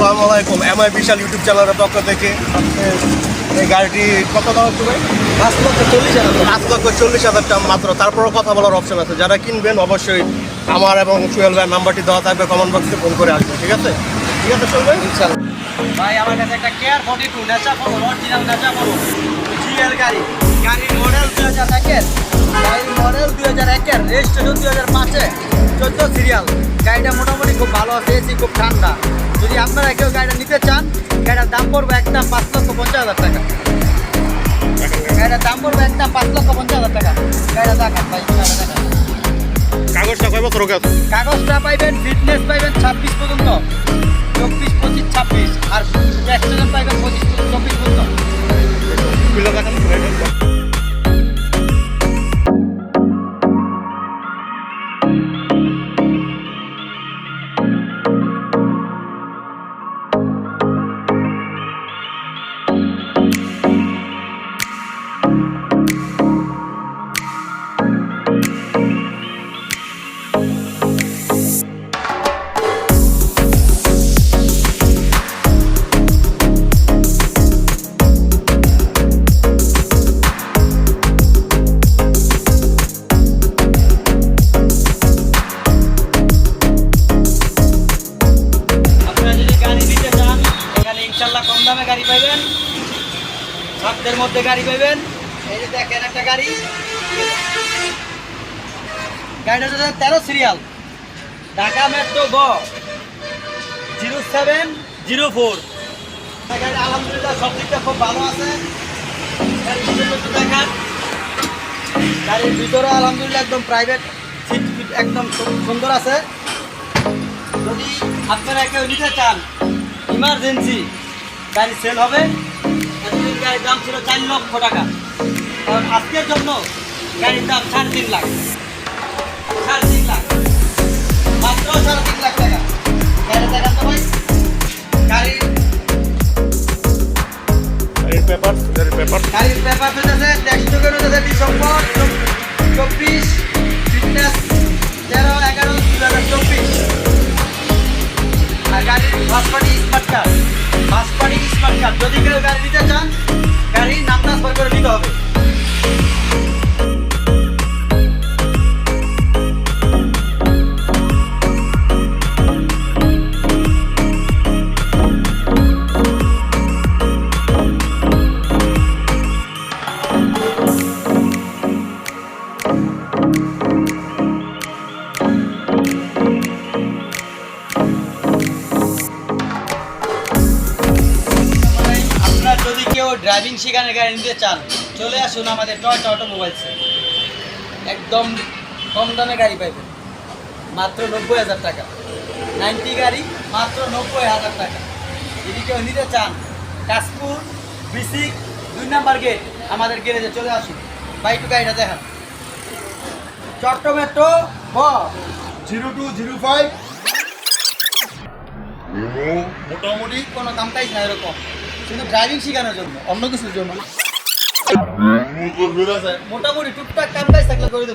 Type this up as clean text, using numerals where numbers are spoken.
আসসালামু আলাইকুম। এমআই বিশাল ইউটিউব চ্যানেলের পক্ষ থেকে এই গাড়িটি কত দাম হচ্ছে ভাই? 5,40,000 টাকা মাত্র। তারপরও কথা বলার অপশন আছে। যারা কিনবেন অবশ্যই আমার এবং সোহেল ভাইয়ের নাম্বারটি দেওয়া থাকবে, কমেন্ট বক্সে ফোন করে আসবেন। ঠিক আছে সোহেল ভাই? ইনশাআল্লাহ। ভাই আমার কাছে একটা কেয়ার 42 নেচা ফলো অরিজিনাল নেচা ফলো জিএল গাড়ির মডেল 2001 এর, গাড়ির মডেল 2001 এর, রেজিস্ট্রেশন 2005 এ, 14 সিরিয়াল। গাড়িটা মোটামুটি খুব ভালো আছে, এসি খুব ঠান্ডা। যদি আপনারা কেউ গাড়িটা নিতে চান, গাড়িটার দাম পড়বে একটা 5,50,000 টাকা। গাড়িটার দাম পড়বে একটা 5,50,000 টাকা। গাড়িটা দেখান ভাই, গাড়িটা দেখান। কাগজটা কয় বছর আছে? কাগজটা পাইবেন, ফিটনেস পাইবেন 26 পর্যন্ত, 24, 25, 26, আর এক্সটেনশন পাইবেন 25, 24 পর্যন্ত। খুলে দেখান গাড়িটা। ইনশাআল্লাহ কম দামে গাড়ি পাইবেন, সাধ্যের মধ্যে গাড়ি পাইবেন। এই যে দেখেন একটা গাড়ি, গাড়িটা 13 সিরিয়াল, ঢাকা মেট্রো গ 0704। গাড়ি আলহামদুলিল্লাহ সব দিকটা খুব ভালো আছে। গাড়ির ভিতরে একটু দেখান। গাড়ির ভিতরে আলহামদুলিল্লাহ একদম প্রাইভেট সিট একদম সুন্দর আছে। যদি আপনারা কেউ নিতে চান, ইমার্জেন্সি গাড়ি সেল হবে। এতদিন গাড়ির দাম ছিল 4 লক্ষ টাকা, কারণ আজকের জন্য গাড়ির দাম 3.5 লাখ, 3.5 লাখ, মাত্র 3.5 লাখ টাকা। গাড়ি দেখান তো ভাই। গাড়ির পেপার পেতেছে, ট্যাক্স টোকেন হতেছে ডিসেম্বর 24, ফিটনেস 13/11/2024। আর গাড়ির ফার্স্ট পার্টি স্মার্ট কার্ড, যদি কেউ গাড়ি নিতে চান, গাড়ির নাম ট্রান্সফার করে নিতে হবে। যদি কেউ ড্রাইভিং শেখানোর গাড়ি নিতে চান, চলে আসুন আমাদের টয়োটা অটোমোবাইলসে। একদম কম দামে গাড়ি পাইবেন, মাত্র 90,000 টাকা। 90 গাড়ি মাত্র 90,000 টাকা। যদি কেউ নিতে চান, কাশপুর বিসিক 2 নাম্বার গেট আমাদের গ্যারেজে চলে আসুন। বাইকটু গাড়িটা দেখান। চট্টমেট্রো গ 0205 মোটামুটি কোনো কাম কাজ না, এরকম শুধু ড্রাইভিং শেখানোর জন্য, অন্য কিছুর জন্য। মোটামুটি টুকটাক কাম কাজ থাকলে করে দেব।